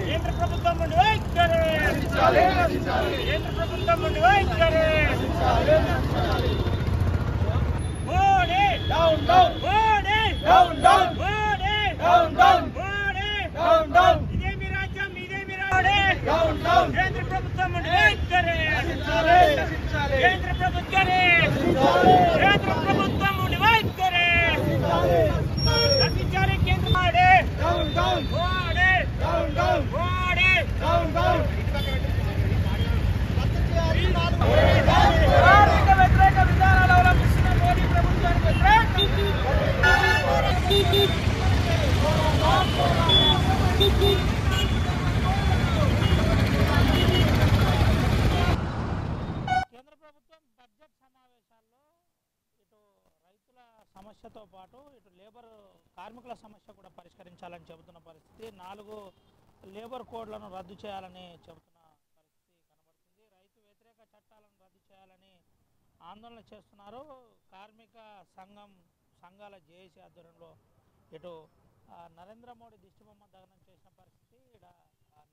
కేంద్ర ప్రభుత్వం ముందు వైఖరి కేంద్ర ప్రభుత్వం ముందు వైఖరి Modi down down Modi down down Modi down down Modi down down ఇదేమి రాజ్యం ఇదేమి మోడీ డౌన్ డౌన్ కేంద్ర ప్రభుత్వం ముందు వైఖరి కేంద్ర ప్రభుత్వం ముందు వైఖరి రచించాలి కేంద్ర Modi down down Modi down down Modi down down కార్మిక వ్యతిరేక విధానాలు అవలంబిస్తున్న మోడీ ప్రభుత్వానికి కేంద్ర ప్రభుత్వం బడ్జెట్ సమావేశాల్లో ఇటు రైతుల సమస్యతో పాటు ఇటు కార్మికుల సమస్య కూడా పరిష్కరించాలని చెబుతున్న పరిస్థితి 4 లేబర్ కోడ్లను రద్దు చేయాలని చెబుతున్న పరిస్థితి కనబడుతుంది. రైతు వ్యతిరేక చట్టాలను రద్దు చేయాలని ఆందోళన చేస్తున్నారు. కార్మిక సంఘాల జేఏసీ ఆధ్వర్యంలో ఇటు నరేంద్ర మోడీ దిష్టిబొమ్మ దహనం చేసిన పరిస్థితి, ఇక్కడ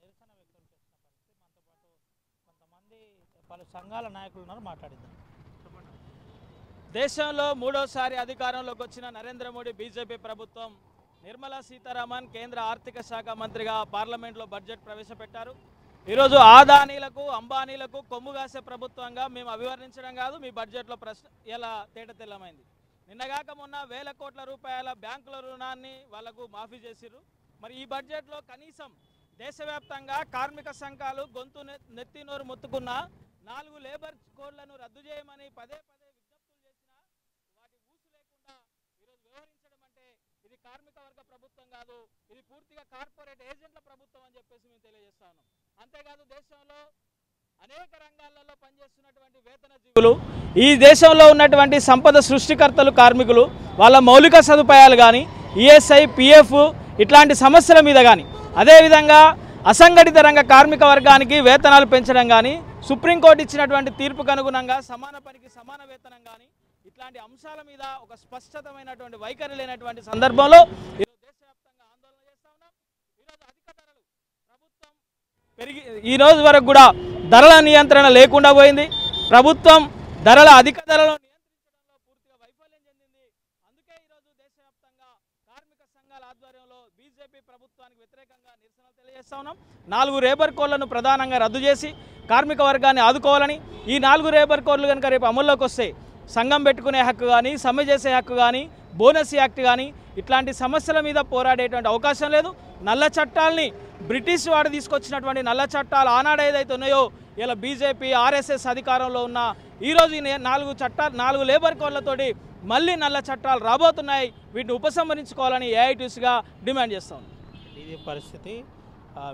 నిరసన వ్యక్తం చేసిన పరిస్థితి. మనతో పాటు కొంతమంది పలు సంఘాల నాయకులు ఉన్నారు, మాట్లాడిద్దాం. దేశంలో 3వసారి అధికారంలోకి వచ్చిన నరేంద్ర మోడీ బీజేపీ ప్రభుత్వం నిర్మలా సీతారామన్ కేంద్ర ఆర్థిక శాఖ మంత్రిగా పార్లమెంట్లో బడ్జెట్ ప్రవేశపెట్టారు. ఈరోజు ఆదానీలకు అంబానీలకు కొమ్ముగాసే ప్రభుత్వంగా మేము అభివర్ణించడం కాదు, మీ బడ్జెట్లో ఎలా తేటతెల్లమైంది. నిన్నగాక మొన్న వేల కోట్ల రూపాయల బ్యాంకుల రుణాన్ని వాళ్లకు మాఫీ చేసిర్రు. మరి ఈ బడ్జెట్లో కనీసం దేశవ్యాప్తంగా కార్మిక సంఘాలు గొంతు నెత్తి నోరు మొత్తుకున్న 4 లేబర్ కోడ్లను రద్దు చేయమని పదే విజ్ఞప్తులు చేసినా వాటి ఊసు లేకుండా ఈరోజు వ్యవహరించడం అంటే ఇది కార్మిక వర్గ ప్రభుత్వం కాదు, ఇది పూర్తిగా కార్పొరేట్ ఏజెంట్ల ప్రభుత్వం అని చెప్పేసి మేము తెలియజేస్తా ఉన్నాం. అంతేకాదు దేశంలో అనేక రంగాలలో పనిచేస్తున్నటువంటి వేతన జీవులు, ఈ దేశంలో ఉన్నటువంటి సంపద సృష్టికర్తలు కార్మికులు, వాళ్ళ మౌలిక సదుపాయాలు కానీ ఈఎస్ఐ పిఎఫ్ ఇట్లాంటి సమస్యల మీద కానీ, అదేవిధంగా అసంఘటిత రంగ కార్మిక వర్గానికి వేతనాలు పెంచడం కానీ, సుప్రీంకోర్టు ఇచ్చినటువంటి తీర్పుకు అనుగుణంగా సమాన పనికి సమాన వేతనం కానీ, ఇట్లాంటి అంశాల మీద ఒక స్పష్టతమైనటువంటి వైఖరి లేనటువంటి సందర్భంలో ఈరోజు దేశవ్యాప్తంగా ఆందోళన చేస్తూ ఉన్నాం. ఈరోజు అధిక ధరలు ప్రభుత్వం ఈ రోజు వరకు కూడా ధరల నియంత్రణ లేకుండా పోయింది. ప్రభుత్వం అధిక ధరలను నియంత్రించడంలో పూర్తిగా వైఫల్యం చెందింది. అందుకే ఈరోజు దేశవ్యాప్తంగా కార్మిక సంఘాల ఆధ్వర్యంలో బీజేపీ ప్రభుత్వానికి వ్యతిరేకంగా నిరసనలు తెలియజేస్తా ఉన్నాం. 4 లేబర్ కోడ్లను ప్రధానంగా రద్దు చేసి కార్మిక వర్గాన్ని ఆదుకోవాలని, ఈ 4 లేబర్ కోడ్లు కనుక రేపు అమల్లోకి వస్తే సంఘం పెట్టుకునే హక్కు కానీ, సమ్మె చేసే హక్కు కానీ, బోనస్ యాక్ట్ కానీ ఇట్లాంటి సమస్యల మీద పోరాడేటువంటి అవకాశం లేదు. నల్ల చట్టాలని బ్రిటిష్ వాడు తీసుకొచ్చినటువంటి నల్ల చట్టాలు ఆనాడు ఏదైతే ఉన్నాయో ఇలా బీజేపీ ఆర్ఎస్ఎస్ అధికారంలో ఉన్న ఈరోజు 4 లేబర్ కోడ్లతోటి మళ్ళీ నల్ల చట్టాలు రాబోతున్నాయి. వీటిని ఉపసంహరించుకోవాలని ఏఐటీసీగా డిమాండ్ చేస్తాం. ఇది పరిస్థితి.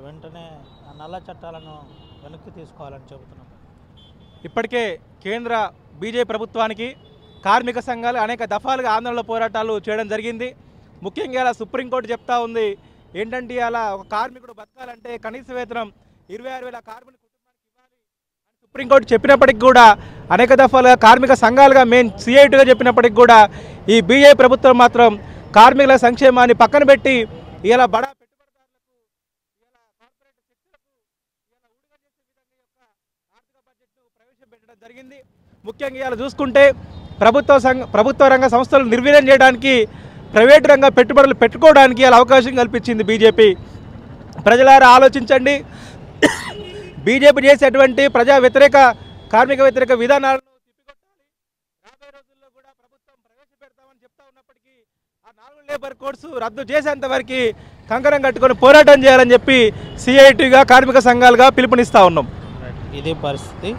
వెంటనే నల్ల చట్టాలను వెనక్కి తీసుకోవాలని చెబుతున్నాం. ఇప్పటికే కేంద్ర బీజేపీ ప్రభుత్వానికి కార్మిక సంఘాలు అనేక దఫాలుగా ఆందోళన పోరాటాలు చేయడం జరిగింది. ముఖ్యంగా ఇలా సుప్రీంకోర్టు చెప్తా ఉంది ఏంటంటే అలా ఒక కార్మికుడు బతకాలంటే కనీస వేతనం 26,000 కార్మిక కుటుంబానికి ఇవ్వాలి అని సుప్రీంకోర్టు చెప్పినప్పటికీ కూడా అనేక దఫాలుగా కార్మిక సంఘాలుగా మేము సిఐటిగా చెప్పినప్పటికీ కూడా ఈ బీజేపీ ప్రభుత్వం మాత్రం కార్మికుల సంక్షేమాన్ని పక్కన పెట్టి ఇలా బడా పెట్టుబడిదారులకు ఇలా కార్పొరేట్ శక్తులకు ఇలా ఊడిగా చేసే విధంగా యొక్క ఆర్థిక బడ్జెట్ను ప్రవేశపెట్టడం జరిగింది. ముఖ్యంగా ఇలా చూసుకుంటే ప్రభుత్వ రంగ సంస్థలు నిర్వీర్యం చేయడానికి, ప్రైవేటు రంగ పెట్టుబడులు పెట్టుకోవడానికి అలా అవకాశం కల్పించింది బీజేపీ. ప్రజలారా ఆలోచించండి. బీజేపీ చేసేటువంటి ప్రజా వ్యతిరేక కార్మిక వ్యతిరేక విధానాలను తిప్పికొట్టాలి. రాబోయే రోజుల్లో కూడా ప్రభుత్వం ప్రవేశపెడతామని చెప్తా ఉన్నప్పటికీ ఆ 4 లేబర్ కోడ్స్ రద్దు చేసేంత వరకు కంకణం కట్టుకొని పోరాటం చేయాలని చెప్పి సిఐటిగా కార్మిక సంఘాలుగా పిలుపునిస్తా ఉన్నాం. ఇదే పరిస్థితి.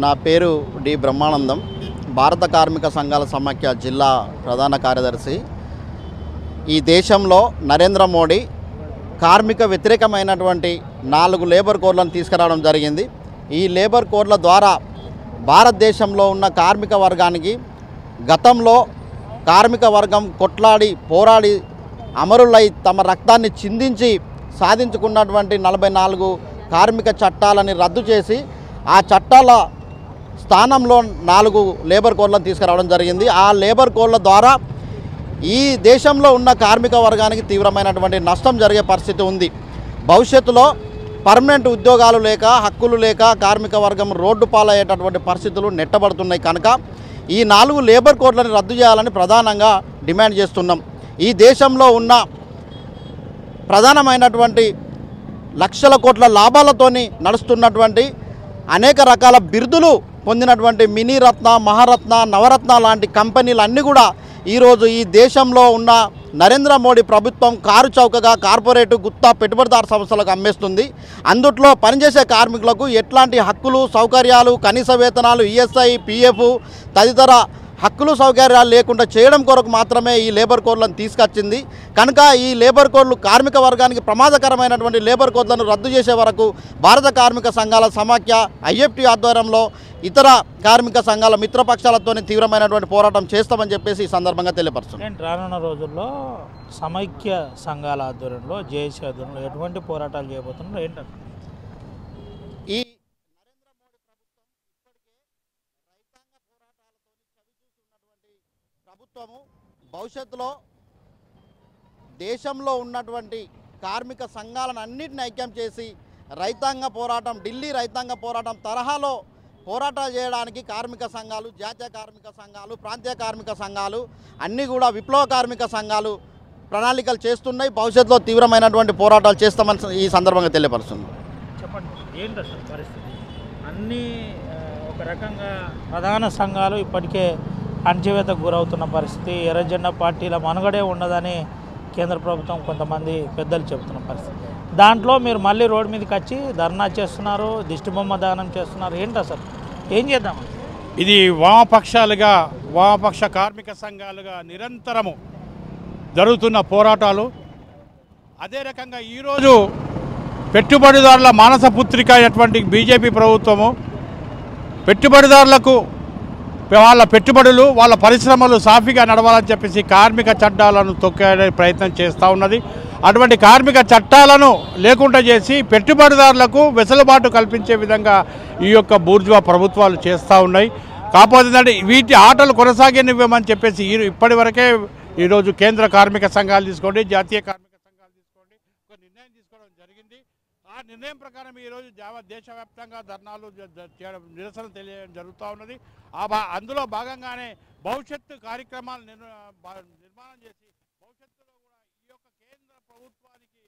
నా పేరు డి బ్రహ్మానందం, భారత కార్మిక సంఘాల సమాఖ్య జిల్లా ప్రధాన కార్యదర్శి. ఈ దేశంలో నరేంద్ర మోడీ కార్మిక వ్యతిరేకమైనటువంటి 4 లేబర్ కోడ్లను తీసుకురావడం జరిగింది. ఈ లేబర్ కోడ్ల ద్వారా భారతదేశంలో ఉన్న కార్మిక వర్గానికి గతంలో కార్మిక వర్గం కొట్లాడి పోరాడి అమరులై తమ రక్తాన్ని చిందించి సాధించుకున్నటువంటి 44 కార్మిక చట్టాలని రద్దు చేసి ఆ చట్టాల స్థానంలో 4 లేబర్ కోడ్లను తీసుకురావడం జరిగింది. ఆ లేబర్ కోడ్ల ద్వారా ఈ దేశంలో ఉన్న కార్మిక వర్గానికి తీవ్రమైనటువంటి నష్టం జరిగే పరిస్థితి ఉంది. భవిష్యత్తులో పర్మనెంట్ ఉద్యోగాలు లేక హక్కులు లేక కార్మిక వర్గం రోడ్డు పాలయ్యేటటువంటి పరిస్థితులు నెట్టబడుతున్నాయి. కనుక ఈ 4 లేబర్ కోడ్లను రద్దు చేయాలని ప్రధానంగా డిమాండ్ చేస్తున్నాం. ఈ దేశంలో ఉన్న ప్రధానమైనటువంటి లక్షల కోట్ల లాభాలతోని నడుస్తున్నటువంటి అనేక రకాల బిరుదులు పొందినటువంటి మినీ రత్న, మహారత్న, నవరత్న లాంటి కంపెనీలు అన్నీ కూడా ఈరోజు ఈ దేశంలో ఉన్న నరేంద్ర మోడీ ప్రభుత్వం కారు చౌకగా కార్పొరేటు గుత్తా పెట్టుబడిదారు సంస్థలకు అమ్మేస్తుంది. అందుట్లో పనిచేసే కార్మికులకు ఎట్లాంటి హక్కులు సౌకర్యాలు కనీస వేతనాలు ఈఎస్ఐ పిఎఫ్ తదితర హక్కులు సౌకర్యాలు లేకుండా చేయడం కొరకు మాత్రమే ఈ లేబర్ కోడ్లను తీసుకొచ్చింది. కనుక ఈ లేబర్ కోడ్లు కార్మిక వర్గానికి ప్రమాదకరమైనటువంటి లేబర్ కోడ్లను రద్దు చేసే వరకు భారత కార్మిక సంఘాల సమాఖ్య ఐఎఫ్టీ ఆధ్వర్యంలో ఇతర కార్మిక సంఘాల మిత్రపక్షాలతో తీవ్రమైనటువంటి పోరాటం చేస్తామని చెప్పేసి ఈ సందర్భంగా తెలియపరుస్తున్నాం. రానున్న రోజుల్లో సమైక్య సంఘాల ఆధ్వర్యంలో జేఏసీ ఆధ్వర్యంలో ఎటువంటి పోరాటాలు చేయబోతున్నారు ఏంటంటే ఈ ప్రభుత్వము భవిష్యత్తులో దేశంలో ఉన్నటువంటి కార్మిక సంఘాలను అన్నింటిని ఐక్యం చేసి రైతాంగ పోరాటం ఢిల్లీ రైతాంగ పోరాటం తరహాలో పోరాటాలు చేయడానికి కార్మిక సంఘాలు జాతీయ కార్మిక సంఘాలు ప్రాంతీయ కార్మిక సంఘాలు అన్నీ కూడా విప్లవ కార్మిక సంఘాలు ప్రణాళికలు చేస్తున్నాయి. భవిష్యత్తులో తీవ్రమైనటువంటి పోరాటాలు చేస్తామని ఈ సందర్భంగా తెలియపరుస్తుంది. చెప్పండి ఏంటి అసలు పరిస్థితి? అన్నీ ఒక రకంగా ప్రధాన సంఘాలు ఇప్పటికే అణచివేతకు గురవుతున్న పరిస్థితి, ఎర్రజెండా పార్టీల మనుగడే ఉండదని కేంద్ర ప్రభుత్వం కొంతమంది పెద్దలు చెబుతున్న పరిస్థితి. దాంట్లో మీరు మళ్ళీ రోడ్డు మీదకి వచ్చి ధర్నా చేస్తున్నారు, దిష్టిబొమ్మ దానం చేస్తున్నారు. ఏంటి అసలు ఏం చేద్దాం? ఇది వామపక్షాలుగా వామపక్ష కార్మిక సంఘాలుగా నిరంతరము జరుగుతున్న పోరాటాలు. అదే రకంగా ఈరోజు పెట్టుబడిదారుల మానసపుత్రిక అయినటువంటి బీజేపీ ప్రభుత్వము పెట్టుబడిదారులకు వాళ్ళ పెట్టుబడులు వాళ్ళ పరిశ్రమలు సాఫీగా నడవాలని చెప్పేసి కార్మిక చట్టాలను తొక్కే ప్రయత్నం చేస్తూ ఉన్నది. అటువంటి కార్మిక చట్టాలను లేకుండా చేసి పెట్టుబడిదారులకు వెసులుబాటు కల్పించే విధంగా ఈ యొక్క బూర్జువా ప్రభుత్వాలు చేస్తూ ఉన్నాయి. కాకపోతే వీటి ఆటలు కొనసాగనివ్వమని చెప్పేసి ఇప్పటి వరకే ఈరోజు కేంద్ర కార్మిక సంఘాలు తీసుకోండి, జాతీయ కార్మిక సంఘాలు తీసుకోండి, ఒక నిర్ణయం తీసుకోవడం జరిగింది. ఆ నిర్ణయం ప్రకారం ఈరోజు దేశవ్యాప్తంగా ధర్నాలు నిరసన తెలియడం జరుగుతూ ఉన్నది. అందులో భాగంగానే భవిష్యత్తు కార్యక్రమాలు నిర్మాణం చేసి భవిష్యత్తులో కూడా ఈ యొక్క కేంద్ర ప్రభుత్వానికి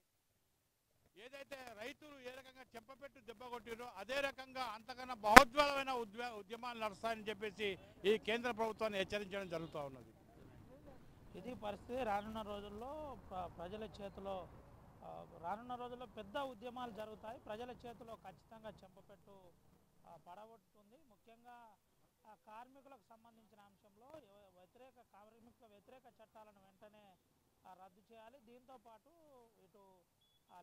ఏదైతే రైతులు ఏ రకంగా చెంపపెట్టు దెబ్బ కొట్టిరో అదే రకంగా అంతకన్నా బహోజ్వలమైన ఉద్యమాలు నడుస్తాయని చెప్పేసి ఈ కేంద్ర ప్రభుత్వాన్ని హెచ్చరించడం జరుగుతూ ఉన్నది. ఇది పరిస్థితి. రానున్న రోజుల్లో ప్రజల చేతిలో పెద్ద ఉద్యమాలు జరుగుతాయి. ప్రజల చేతిలో ఖచ్చితంగా చెంపపెట్టు పడగొట్టుతుంది. ముఖ్యంగా కార్మికులకు సంబంధించిన అంశంలో కార్మికుల వ్యతిరేక చట్టాలను వెంటనే రద్దు చేయాలి. దీంతోపాటు ఇటు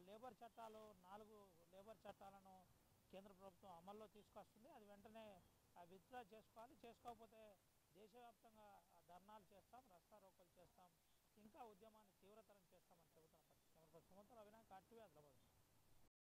లేబర్ చట్టాలు 4 లేబర్ చట్టాలను కేంద్ర ప్రభుత్వం అమల్లో తీసుకొస్తుంది. అది వెంటనే విత్డ్రా చేసుకోవాలి. చేసుకోకపోతే దేశవ్యాప్తంగా ధర్నాలు చేస్తాం, రస్తా రోకోలు చేస్తాం, ఇంకా ఉద్యమాన్ని తీవ్రతరం చేస్తామని చెబుతున్న పరిస్థితి. సుమంత్ అవినాష్ RTV హైదరాబాద్.